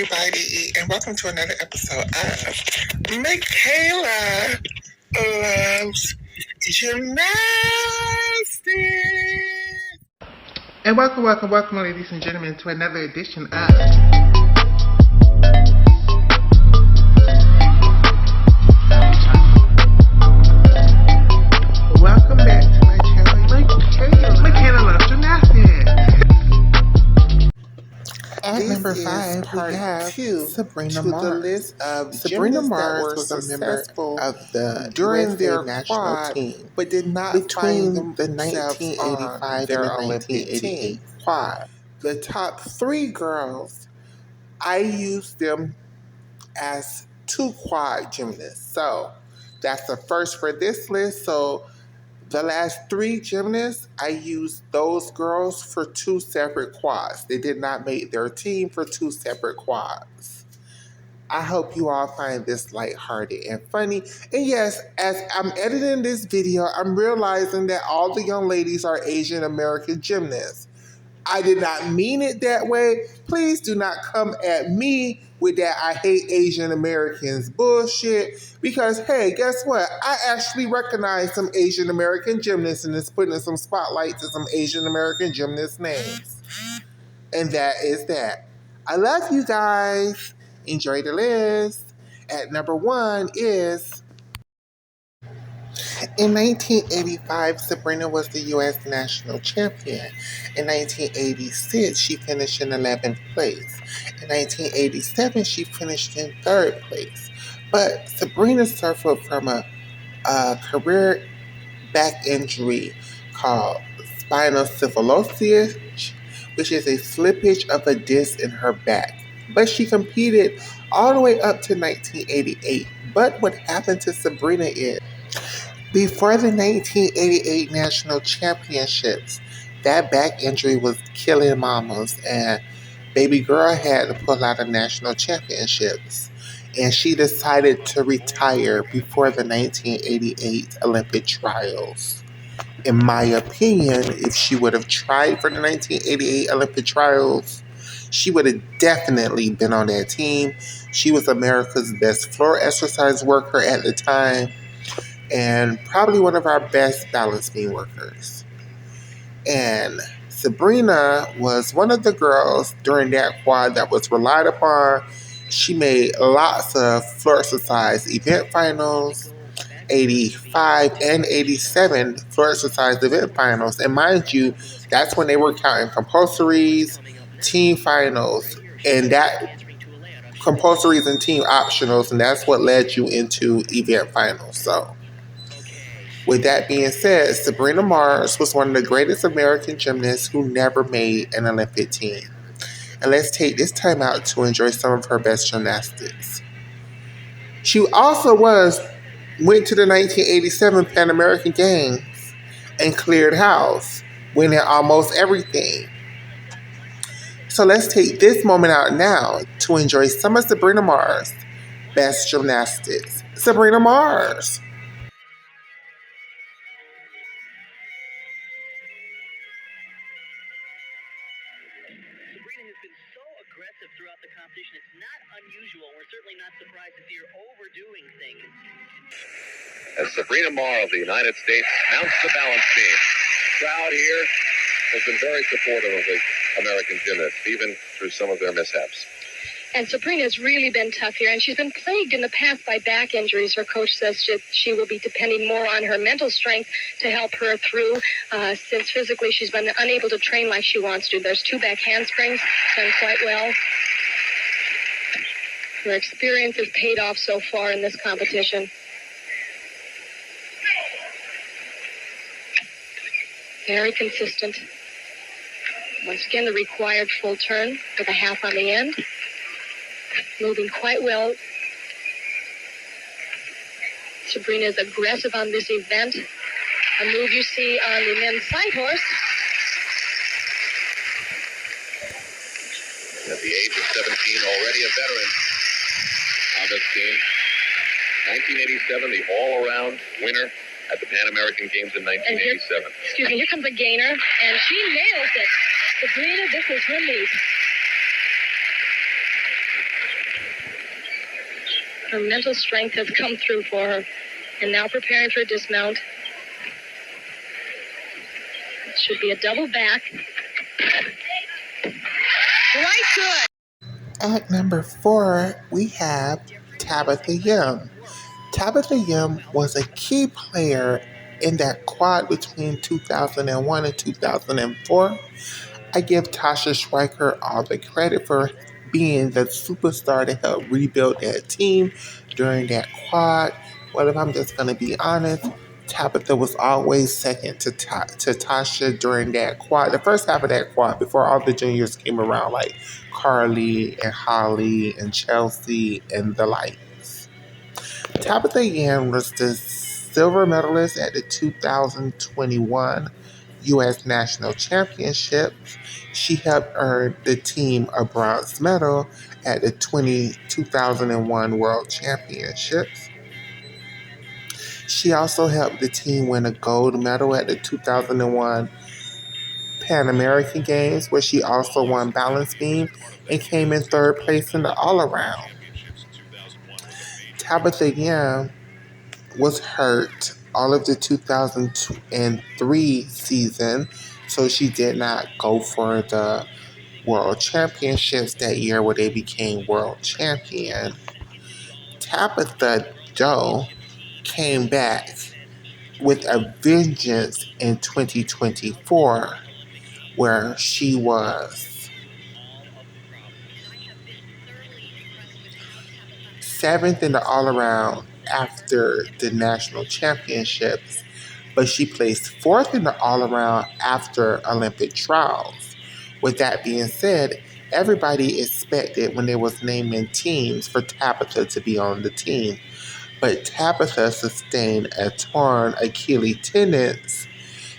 Everybody, and welcome to another episode of Michaela Loves Gymnastics. And welcome, ladies and gentlemen, to another edition of Welcome back to my channel, Michaela Loves Gymnastics. At number 5, we have Sabrina Mars. The list of Sabrina Mars was a member of the during their national team, but did not between the 1985 and the 1988 quad. The top 3 girls, I used them as 2 quad gymnasts. So that's the first for this list. So the last 3 gymnasts, I used those girls for 2 separate quads. They did not make their team for 2 separate quads. I hope you all find this lighthearted and funny. And yes, as I'm editing this video, I'm realizing that all the young ladies are Asian American gymnasts. I did not mean it that way. Please do not come at me with that I hate Asian Americans bullshit. Because, hey, guess what? I actually recognize some Asian American gymnasts and it's putting some spotlight to some Asian American gymnast names. And that is that. I love you guys. Enjoy the list. At number 1 is... In 1985, Sabrina was the U.S. national champion. In 1986, she finished in 11th place. In 1987, she finished in 3rd place. But Sabrina suffered from a career back injury called spinal scoliosis, which is a slippage of a disc in her back. But she competed all the way up to 1988. But what happened to Sabrina is, before the 1988 National Championships, that back injury was killing mamas, and baby girl had to pull out of national championships. And she decided to retire before the 1988 Olympic trials. In my opinion, if she would have tried for the 1988 Olympic trials, she would have definitely been on that team. She was America's best floor exercise worker at the time, and probably one of our best balance beam workers. And Sabrina was one of the girls during that quad that was relied upon. She made lots of floor exercise event finals, 85 and 87 floor exercise event finals. And mind you, that's when they were counting compulsories, team finals, and that compulsories and team optionals, and that's what led you into event finals. So with that being said, Sabrina Mars was one of the greatest American gymnasts who never made an Olympic team. And let's take this time out to enjoy some of her best gymnastics. She also went to the 1987 Pan American Games and cleared house, winning almost everything. So let's take this moment out now to enjoy some of Sabrina Mars' best gymnastics. Sabrina Mars. Throughout the competition. It's not unusual. We're certainly not surprised to see her overdoing things. As Sabrina Mars of the United States mounts the balance beam. The crowd here has been very supportive of the American gymnasts, even through some of their mishaps. And Sabrina's really been tough here, and she's been plagued in the past by back injuries. Her coach says she will be depending more on her mental strength to help her through, since physically she's been unable to train like she wants to. There's 2 back handsprings, done quite well. Her experience has paid off so far in this competition. Very consistent. Once again, the required full turn with a half on the end. Moving quite well. Sabrina is aggressive on this event. A move you see on the men's side horse. At the age of 17, already a veteran on this team. 1987, the all-around winner at the Pan American Games in 1987. Here comes a gainer, and she nails it. Sabrina, this is her meet. Her mental strength has come through for her. And now preparing for a dismount. It should be a double back. Right good. At number 4, we have Tabitha Young. Tabitha Young was a key player in that quad between 2001 and 2004. I give Tasha Schweiker all the credit for being the superstar to help rebuild that team during that quad. But if I'm just going to be honest, Tabitha was always second to Tasha during that quad, the first half of that quad, before all the juniors came around, like Carly and Holly and Chelsea and the likes. Tabitha Yan was the silver medalist at the 2021 U.S. National Championships. She helped earn the team a bronze medal at the 2001 World Championships. She also helped the team win a gold medal at the 2001 Pan American Games, where she also won balance beam and came in third place in the all around. Tabitha Yan was hurt all of the 2003 season, so she did not go for the World Championships that year where they became world champion. Tabitha Doe came back with a vengeance in 2024 where she was seventh in the all around after the national championships, but she placed fourth in the all around after Olympic trials. With that being said, everybody expected when they was naming teams for Tabitha to be on the team, but Tabitha sustained a torn Achilles tendon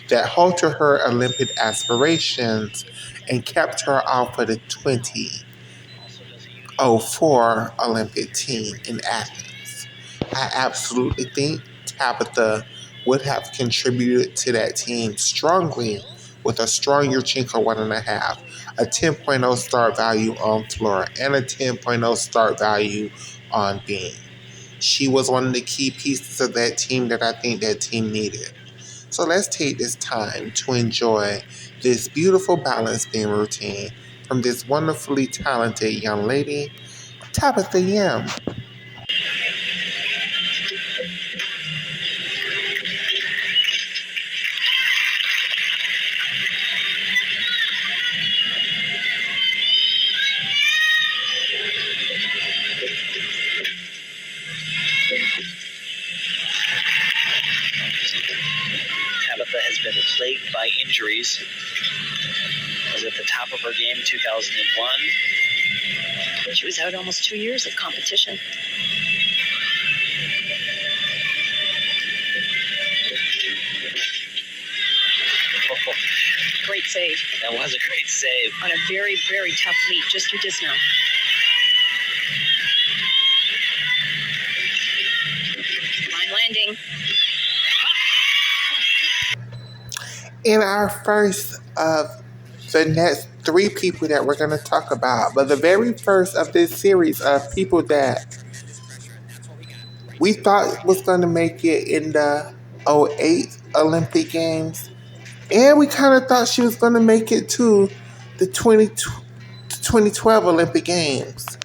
that halted her Olympic aspirations and kept her off of the 2004 Olympic team in Athens. I absolutely think Tabitha would have contributed to that team strongly with a strong Yurchenko 1.5, a 10.0 start value on floor, and a 10.0 start value on beam. She was one of the key pieces of that team that I think that team needed. So let's take this time to enjoy this beautiful balance beam routine from this wonderfully talented young lady, Tabitha Yam. Tabitha has been plagued by injuries. Was at the top of her game in 2001. She was out almost 2 years of competition. Oh, Great save. that was a great save. On a very, very tough leap, just through dismount. Line landing. In our first of the next 3 people that we're going to talk about, but the very first of this series of people that we thought was going to make it in the '08 Olympic Games, and we kind of thought she was going to make it to the 2012 Olympic Games.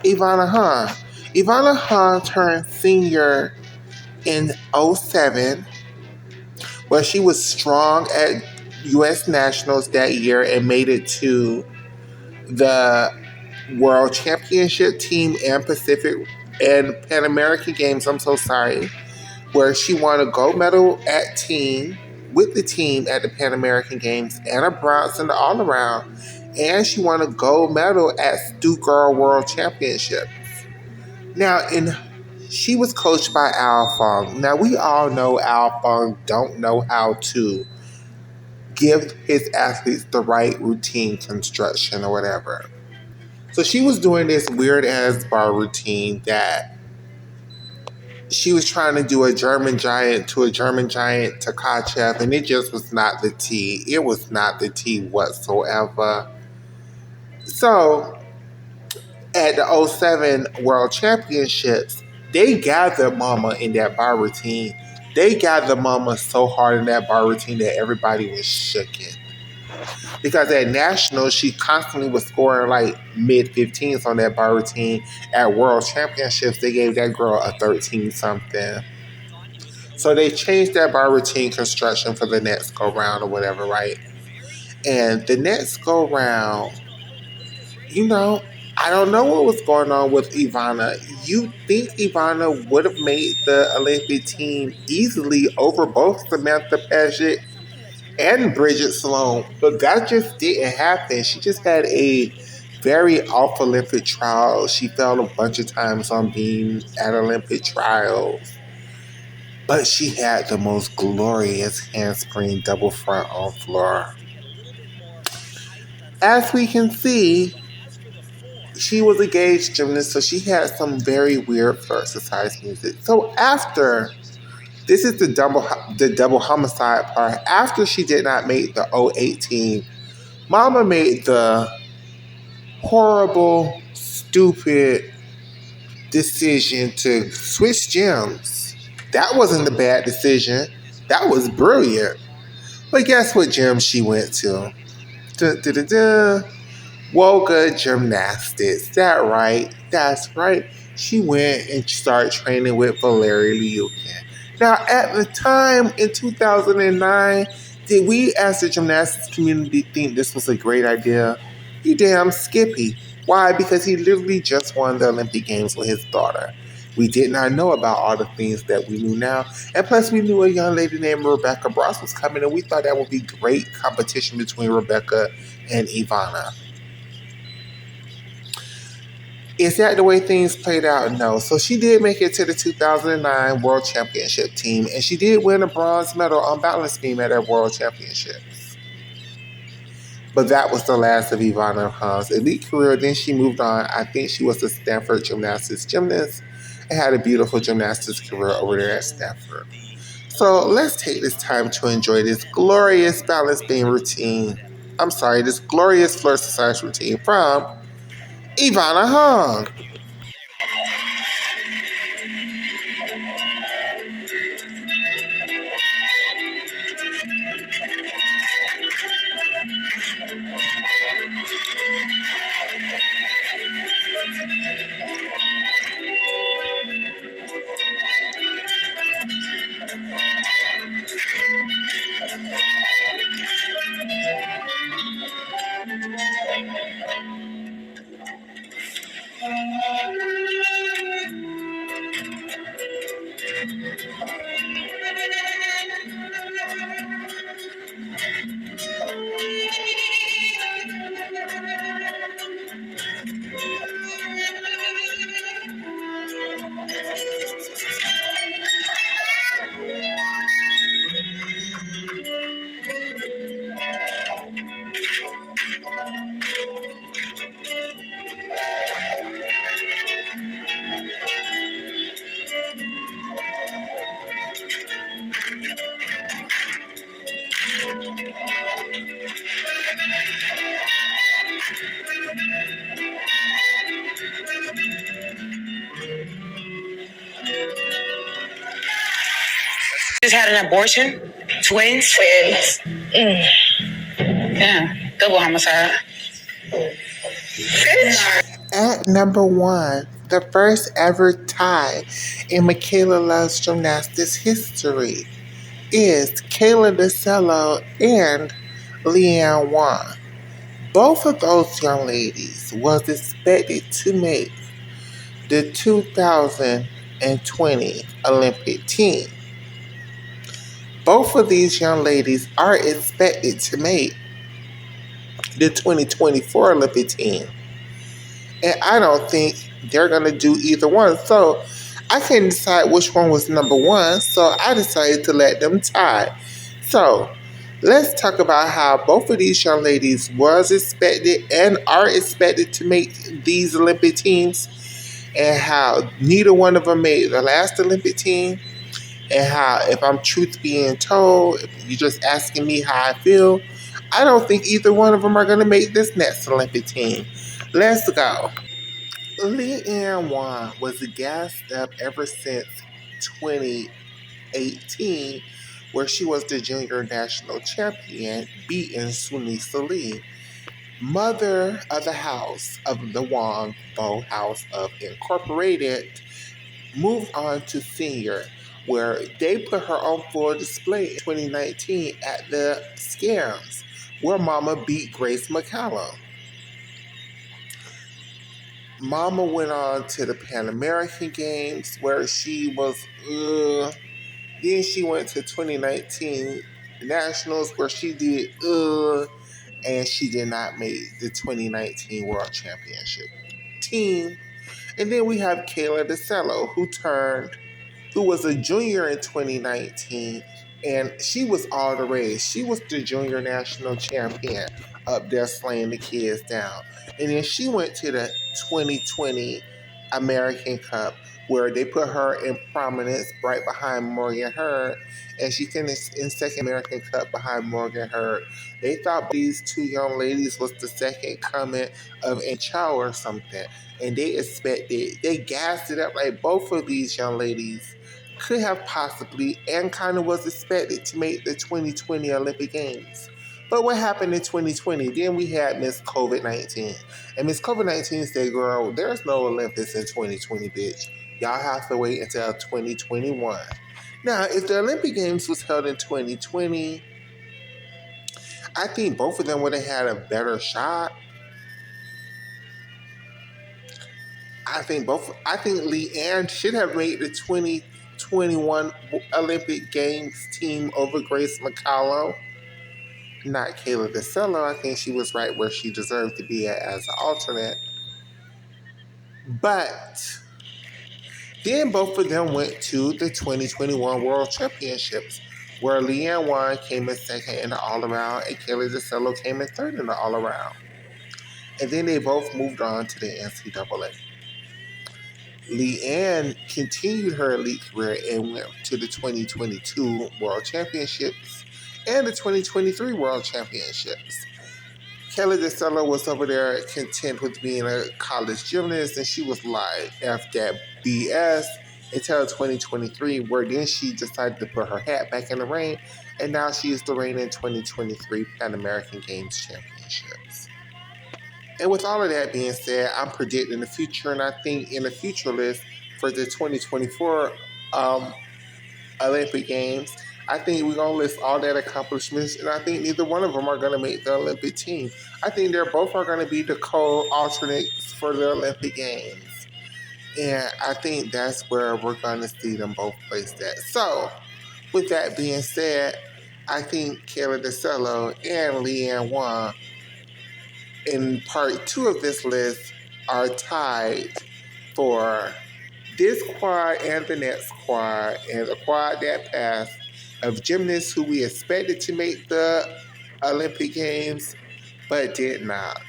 Ivana Han. Ivana Han turned senior in '07, where she was strong at U.S. Nationals that year and made it to the World Championship team and Pacific and Pan American Games. I'm so sorry, where she won a gold medal at team with the team at the Pan American Games and a bronze in the all around, and she won a gold medal at Stu Girl World Championships. Now, she was coached by Al Fong. Now, we all know Al Fong don't know how to give his athletes the right routine construction or whatever. So she was doing this weird ass bar routine that she was trying to do a German giant to Tkachev, and it just was not the T. It was not the T whatsoever. So at the '07 World Championships, they gathered Mama in that bar routine. They gathered Mama so hard in that bar routine that everybody was shooken. Because at nationals, she constantly was scoring like mid 15s on that bar routine. At world championships, they gave that girl a 13 something. So they changed that bar routine construction for the next go round or whatever, right? And the next go round, you know, I don't know what was going on with Ivana. You think Ivana would have made the Olympic team easily over both Samantha Paget and Bridget Sloan, but that just didn't happen. She just had a very off Olympic trial. She fell a bunch of times on beams at Olympic trials, but she had the most glorious handspring double front on floor. As we can see, she was a gauge gymnast, so she had some very weird floor exercise music. So after this is the double homicide part. After she did not make the 018, Mama made the horrible, stupid decision to switch gyms. That wasn't a bad decision. That was brilliant. But guess what gym she went to? Dun, dun, dun, dun. Woga Gymnastics. That right? That's right. She went and started training with Valerie Liukin. Now, at the time in 2009, did we as the gymnastics community think this was a great idea? You damn Skippy. Why? Because he literally just won the Olympic Games with his daughter. We did not know about all the things that we knew now. And plus, we knew a young lady named Rebecca Bross was coming, and we thought that would be great competition between Rebecca and Ivana. Is that the way things played out? No. So she did make it to the 2009 World Championship team, and she did win a bronze medal on balance beam at that World Championships. But that was the last of Ivana Hahn's elite career. Then she moved on. I think she was a Stanford gymnastics gymnast and had a beautiful gymnastics career over there at Stanford. So let's take this time to enjoy this glorious balance beam routine. This glorious floor exercise routine from Ivana Hahn. Just had an abortion? Twins? Twins. Yeah, double homicide. At number one, the first ever tie in Michaela Love's gymnastics history is Kayla DeCello and Leanne Wan. Both of those young ladies was expected to make the 2020 Olympic team. Both of these young ladies are expected to make the 2024 Olympic team. And I don't think they're going to do either one. So I couldn't decide which one was number one. So I decided to let them tie. So let's talk about how both of these young ladies was expected and are expected to make these Olympic teams, and how neither one of them made the last Olympic team, and how, if I'm truth being told, if you're just asking me how I feel, I don't think either one of them are going to make this next Olympic team. Let's go. Leanne Wan was gassed up ever since 2018, where she was the junior national champion, beating Sunisa Lee, mother of the house of the Wong Bo House of Incorporated, moved on to senior, where they put her on full display in 2019 at the Scams, where Mama beat Grace McCallum. Mama went on to the Pan American Games, where she was, then she went to 2019 Nationals, where she did, and she did not make the 2019 World Championship team. And then we have Kayla DeCello, who was a junior in 2019, and she was all the rage. She was the junior national champion up there slaying the kids down. And then she went to the 2020 American Cup, where they put her in prominence right behind Morgan Hurd, and she finished in second American Cup behind Morgan Hurd. They thought these two young ladies was the second coming of Chow or something, and they gassed it up like both of these young ladies could have possibly and kind of was expected to make the 2020 Olympic Games. But what happened in 2020? Then we had Miss COVID-19. And Miss COVID-19 said, girl, there's no Olympics in 2020, bitch. Y'all have to wait until 2021. Now, if the Olympic Games was held in 2020, I think both of them would have had a better shot. I think Leanne should have made the 2021 Olympic Games team over Grace McCallum, not Kayla DeCello. I think she was right where she deserved to be at as an alternate. But then both of them went to the 2021 World Championships, where Leanne Wan came in second in the all-around and Kayla DeCello came in third in the all-around. And then they both moved on to the NCAA. Leanne continued her elite career and went to the 2022 World Championships and the 2023 World Championships. Kelly DeSello was over there content with being a college gymnast, and she was like, F that BS until 2023, where then she decided to put her hat back in the ring, and now she is the reigning 2023 Pan American Games Championships. And with all of that being said, I'm predicting the future, and I think in the future list for the 2024 Olympic Games, I think we're going to list all their accomplishments, and I think neither one of them are going to make the Olympic team. I think they're both are going to be the co-alternates for the Olympic Games. And I think that's where we're going to see them both placed at. So, with that being said, I think Kayla DeCello and Leanne Wan in part 2 of this list are tied for this quad and the next quad, and the quad that passed of gymnasts who we expected to make the Olympic Games but did not.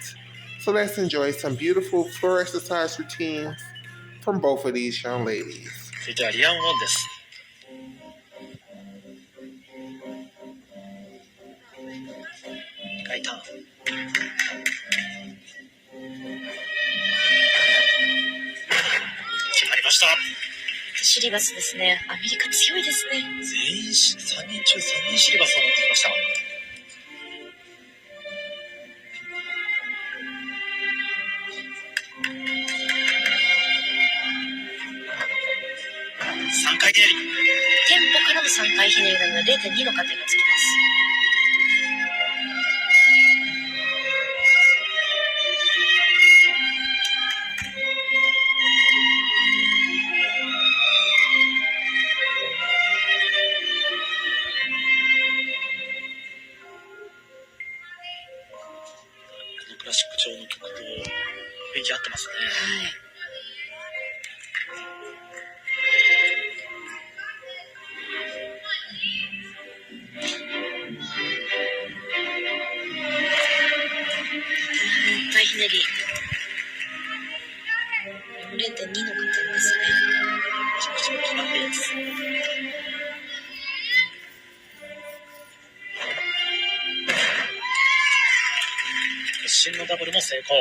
So let's enjoy some beautiful floor exercise routines from both of these young ladies. 続いてはリアン・ウォンです。2回ターン。決まりました。シリバスですね。アメリカ強いですね。全員3人中3人シリバスを持ってきました。3回ひねり。テンポからの3回ひねりなので 0.2 の加点がつきます。クラシック調の曲と雰囲気合ってますね。はい。ひねり 0.2 の加点ですね。着地も決まっています。屈身のダブルも成功。